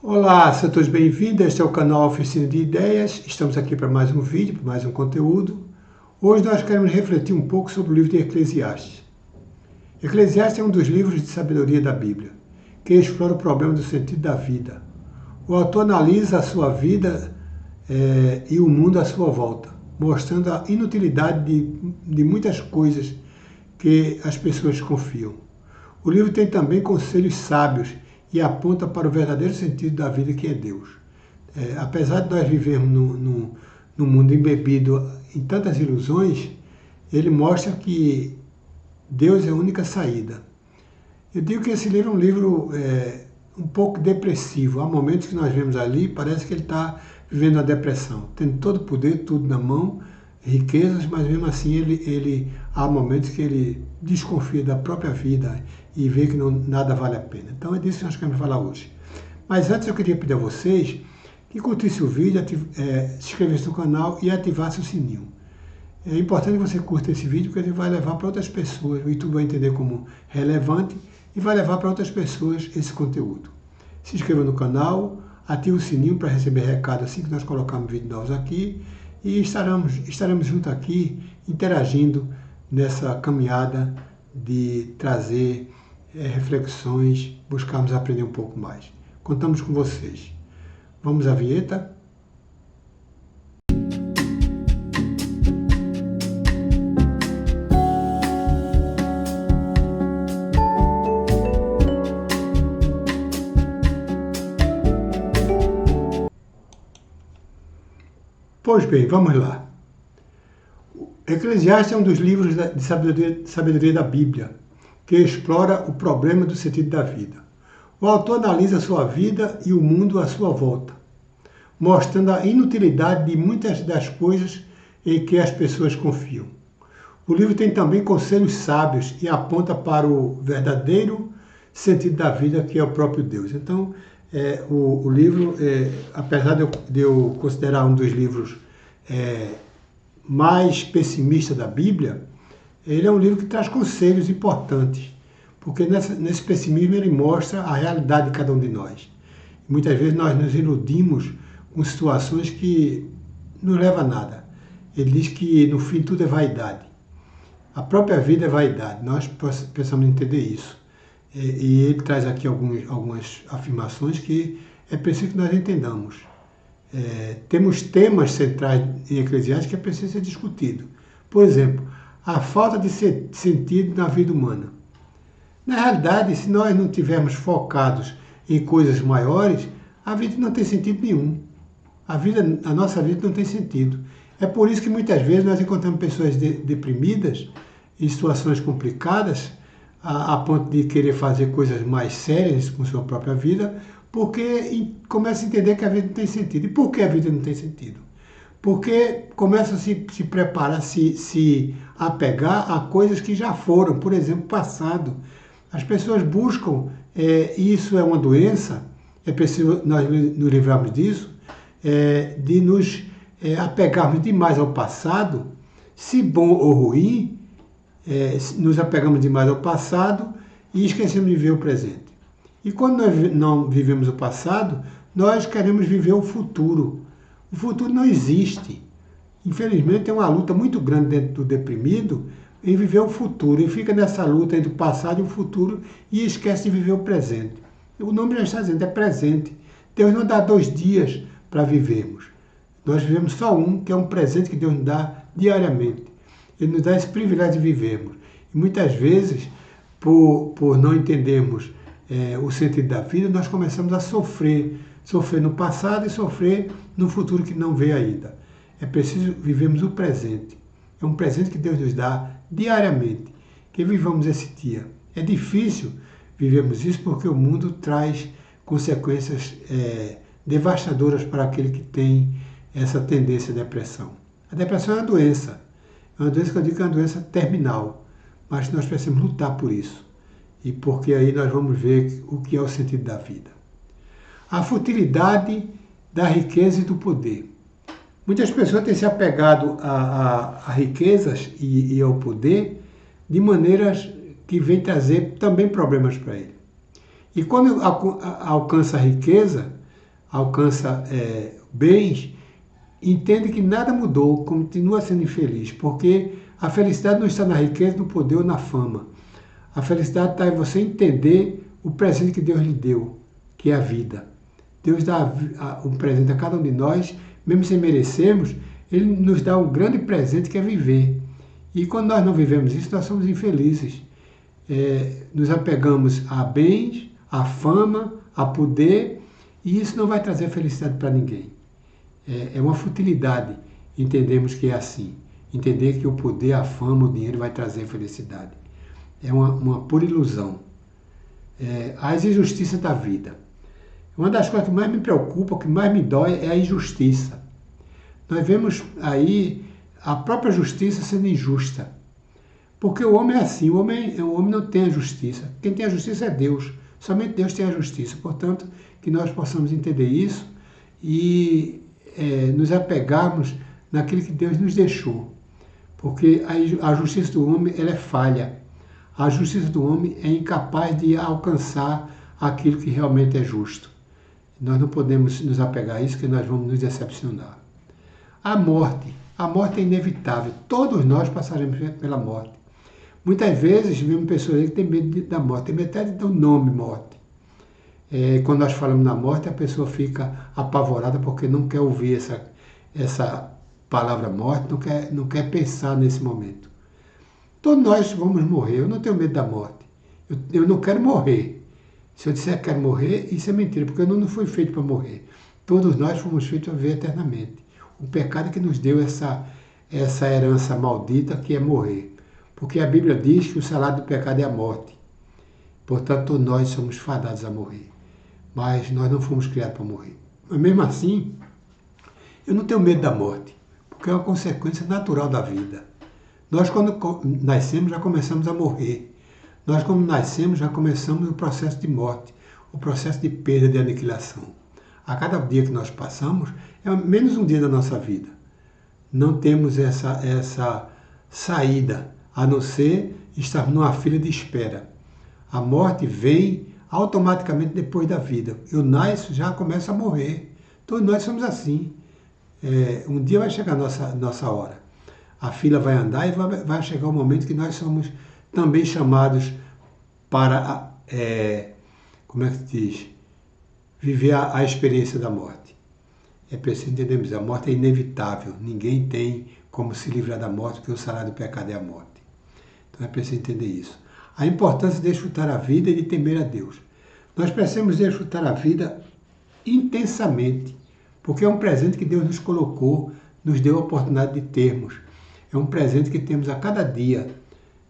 Olá, sejam todos bem-vindos. Este é o canal Oficina de Ideias. Estamos aqui para mais um vídeo, para mais um conteúdo. Hoje nós queremos refletir um pouco sobre o livro de Eclesiastes. Eclesiastes é um dos livros de sabedoria da Bíblia, que explora o problema do sentido da vida. O autor analisa a sua vida e o mundo à sua volta, mostrando a inutilidade de muitas coisas que as pessoas confiam. O livro tem também conselhos sábios e aponta para o verdadeiro sentido da vida, que é Deus. Apesar de nós vivermos num mundo embebido em tantas ilusões, ele mostra que Deus é a única saída. Eu digo que esse livro é um livro um pouco depressivo. Há momentos que nós vemos ali, parece que ele está vivendo a depressão, tendo todo o poder, tudo na mão, riquezas, mas mesmo assim há momentos que ele desconfia da própria vida e vê que nada vale a pena. Então é disso que nós queremos falar hoje. Mas antes eu queria pedir a vocês que curtissem o vídeo, se inscrevessem no canal e ativassem o sininho. É importante que você curta esse vídeo, porque ele vai levar para outras pessoas, o YouTube vai entender como relevante e vai levar para outras pessoas esse conteúdo. Se inscreva no canal, ative o sininho para receber recado assim que nós colocarmos vídeos novos aqui e estaremos juntos aqui interagindo nessa caminhada de trazer reflexões, buscarmos aprender um pouco mais. Contamos com vocês. Vamos à vinheta? Pois bem, vamos lá. Eclesiastes é um dos livros de sabedoria da Bíblia, que explora o problema do sentido da vida. O autor analisa a sua vida e o mundo à sua volta, mostrando a inutilidade de muitas das coisas em que as pessoas confiam. O livro tem também conselhos sábios e aponta para o verdadeiro sentido da vida, que é o próprio Deus. Então, o livro, apesar de eu considerar um dos livros mais pessimistas da Bíblia, ele é um livro que traz conselhos importantes, porque nesse pessimismo ele mostra a realidade de cada um de nós. Muitas vezes nós nos iludimos com situações que não levam a nada. Ele diz que no fim tudo é vaidade. A própria vida é vaidade, nós precisamos entender isso. E ele traz aqui algumas afirmações que é preciso que nós entendamos. Temos temas centrais em Eclesiastes que é preciso ser discutido. Por exemplo, a falta de sentido na vida humana. Na realidade, se nós não estivermos focados em coisas maiores, a vida não tem sentido nenhum. A nossa vida não tem sentido. É por isso que muitas vezes nós encontramos pessoas deprimidas, em situações complicadas, a ponto de querer fazer coisas mais sérias com sua própria vida, porque começa a entender que a vida não tem sentido. E por que a vida não tem sentido? Porque começa a se preparar, se apegar a coisas que já foram, por exemplo, passado. As pessoas buscam, e isso é uma doença, é preciso nós nos livrarmos disso, de nos apegarmos demais ao passado, se bom ou ruim, nos apegamos demais ao passado e esquecemos de viver o presente. E quando nós não vivemos o passado, nós queremos viver o futuro. O futuro não existe. Infelizmente, tem uma luta muito grande dentro do deprimido em viver o futuro. E fica nessa luta entre o passado e o futuro e esquece de viver o presente. O nome já está dizendo, é presente. Deus não dá 2 dias para vivermos. Nós vivemos só um, que é um presente que Deus nos dá diariamente. Ele nos dá esse privilégio de vivermos. E muitas vezes, por não entendermos o sentido da vida, nós começamos a sofrer no passado e sofrer no futuro que não veio ainda. É preciso vivermos o presente. É um presente que Deus nos dá diariamente. Que vivamos esse dia. É difícil vivermos isso porque o mundo traz consequências devastadoras para aquele que tem essa tendência à depressão. A depressão é uma doença. É uma doença que eu digo que é uma doença terminal. Mas nós precisamos lutar por isso. E porque aí nós vamos ver o que é o sentido da vida. A futilidade da riqueza e do poder. Muitas pessoas têm se apegado a riquezas e ao poder de maneiras que vêm trazer também problemas para ele. E quando alcança a riqueza, alcança bens, entende que nada mudou, continua sendo infeliz, porque a felicidade não está na riqueza, no poder ou na fama. A felicidade está em você entender o presente que Deus lhe deu, que é a vida. Deus dá um presente a cada um de nós, mesmo sem merecermos, Ele nos dá um grande presente que é viver. E quando nós não vivemos isso, nós somos infelizes. Nos apegamos a bens, a fama, a poder, e isso não vai trazer felicidade para ninguém. É uma futilidade entendermos que é assim. Entender que o poder, a fama, o dinheiro vai trazer felicidade. É uma pura ilusão. As injustiças da vida. Uma das coisas que mais me preocupa, o que mais me dói, é a injustiça. Nós vemos aí a própria justiça sendo injusta. Porque o homem é assim, o homem não tem a justiça. Quem tem a justiça é Deus. Somente Deus tem a justiça. Portanto, que nós possamos entender isso e nos apegarmos naquilo que Deus nos deixou. Porque a justiça do homem ela é falha. A justiça do homem é incapaz de alcançar aquilo que realmente é justo. Nós não podemos nos apegar a isso, que nós vamos nos decepcionar. A morte é inevitável. Todos nós passaremos pela morte. Muitas vezes vemos pessoas que têm medo da morte, tem medo até do nome morte. Quando nós falamos na morte, a pessoa fica apavorada porque não quer ouvir essa palavra morte, não quer pensar nesse momento. Todos nós vamos morrer, eu não tenho medo da morte. Eu não quero morrer. Se eu disser que quero morrer, isso é mentira, porque eu não fui feito para morrer. Todos nós fomos feitos para viver eternamente. O pecado é que nos deu essa herança maldita que é morrer. Porque a Bíblia diz que o salário do pecado é a morte. Portanto, todos nós somos fadados a morrer. Mas nós não fomos criados para morrer. Mas mesmo assim, eu não tenho medo da morte, porque é uma consequência natural da vida. Nós, quando nascemos, já começamos a morrer. Nós, quando nascemos, já começamos o processo de morte, o processo de perda, de aniquilação. A cada dia que nós passamos, é menos um dia da nossa vida. Não temos essa saída, a não ser estar numa fila de espera. A morte vem automaticamente depois da vida. Eu nasço, já começo a morrer. Todos nós somos assim. Um dia vai chegar a nossa hora. A fila vai andar e vai chegar o momento que nós somos também chamados para, como é que se diz? Viver a experiência da morte. É preciso entendermos, a morte é inevitável. Ninguém tem como se livrar da morte, porque o salário do pecado é a morte. Então é preciso entender isso. A importância de desfrutar a vida e de temer a Deus. Nós precisamos desfrutar a vida intensamente, porque é um presente que Deus nos colocou, nos deu a oportunidade de termos. É um presente que temos a cada dia.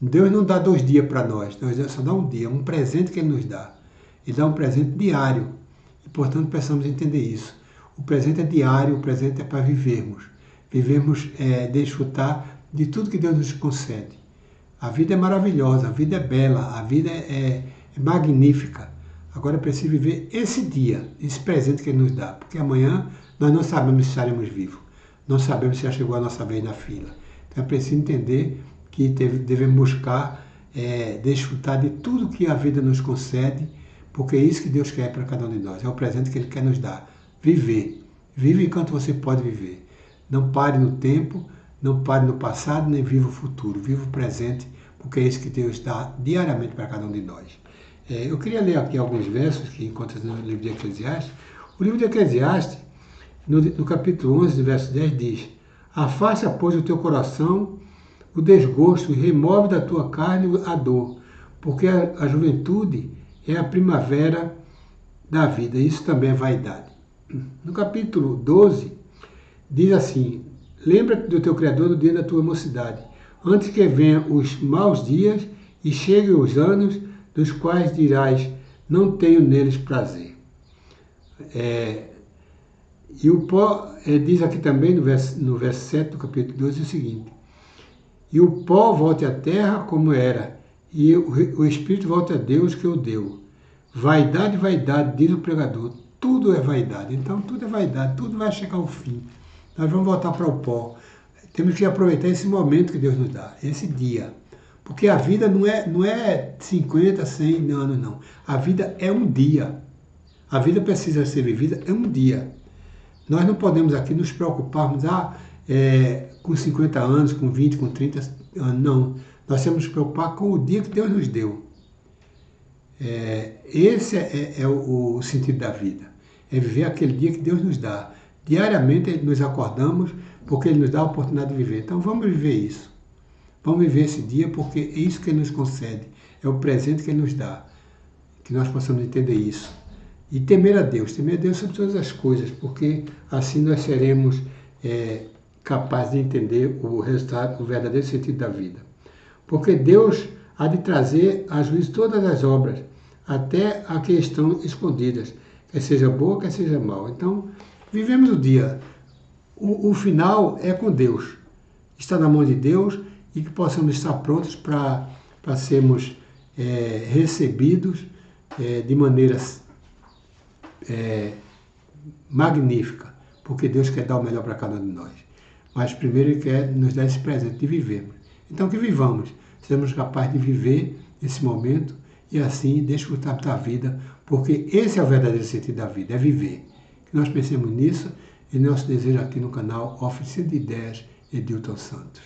Deus não dá 2 dias para nós só dá um dia, um presente que Ele nos dá. Ele dá um presente diário e, portanto, precisamos entender isso. O presente é diário, o presente é para vivermos. Vivermos desfrutar de tudo que Deus nos concede. A vida é maravilhosa, a vida é bela, a vida é magnífica. Agora é preciso viver esse dia, esse presente que Ele nos dá, porque amanhã nós não sabemos se estaremos vivos, não sabemos se já chegou a nossa vez na fila. Então é preciso entender que devemos buscar desfrutar de tudo que a vida nos concede, porque é isso que Deus quer para cada um de nós, é o presente que Ele quer nos dar. Viver. Vive enquanto você pode viver. Não pare no tempo, não pare no passado, nem viva o futuro. Viva o presente, porque é isso que Deus dá diariamente para cada um de nós. Eu queria ler aqui alguns versos que encontram no livro de Eclesiastes. O livro de Eclesiastes, no capítulo 11, verso 10, diz: afasta, pois, o teu coração o desgosto e remove da tua carne a dor, porque a juventude é a primavera da vida. Isso também é vaidade. No capítulo 12, diz assim: lembra-te do teu Criador no dia da tua mocidade, antes que venham os maus dias e cheguem os anos dos quais dirás, não tenho neles prazer. E o pó, diz aqui também no verso 7 do capítulo 12 o seguinte: e o pó volte à terra como era, e o Espírito volte a Deus que o deu. Vaidade, vaidade, diz o pregador, tudo é vaidade. Então tudo é vaidade, tudo vai chegar ao fim. Nós vamos voltar para o pó. Temos que aproveitar esse momento que Deus nos dá, esse dia. Porque a vida não é 50, 100 anos, não. A vida é um dia. A vida precisa ser vivida em um dia. Nós não podemos aqui nos preocuparmos com 50 anos, com 20, com 30 anos, não. Nós temos que nos preocupar com o dia que Deus nos deu. Esse é o sentido da vida. É viver aquele dia que Deus nos dá. Diariamente nos acordamos porque Ele nos dá a oportunidade de viver. Então vamos viver isso. Vamos viver esse dia porque é isso que Ele nos concede. É o presente que Ele nos dá. Que nós possamos entender isso. E temer a Deus sobre todas as coisas, porque assim nós seremos capazes de entender o resultado, o verdadeiro sentido da vida. Porque Deus há de trazer a juízo todas as obras, até a que estão escondidas, quer seja boa, quer seja mal. Então, vivemos o dia. O final é com Deus. Está na mão de Deus e que possamos estar prontos para sermos recebidos de maneira magnífica, porque Deus quer dar o melhor para cada um de nós. Mas primeiro Ele quer nos dar esse presente de vivermos. Então que vivamos, sejamos capazes de viver esse momento e assim desfrutar da vida, porque esse é o verdadeiro sentido da vida, é viver. Que nós pensemos nisso e nosso desejo aqui no canal Oficina de Ideias Edilton Santos.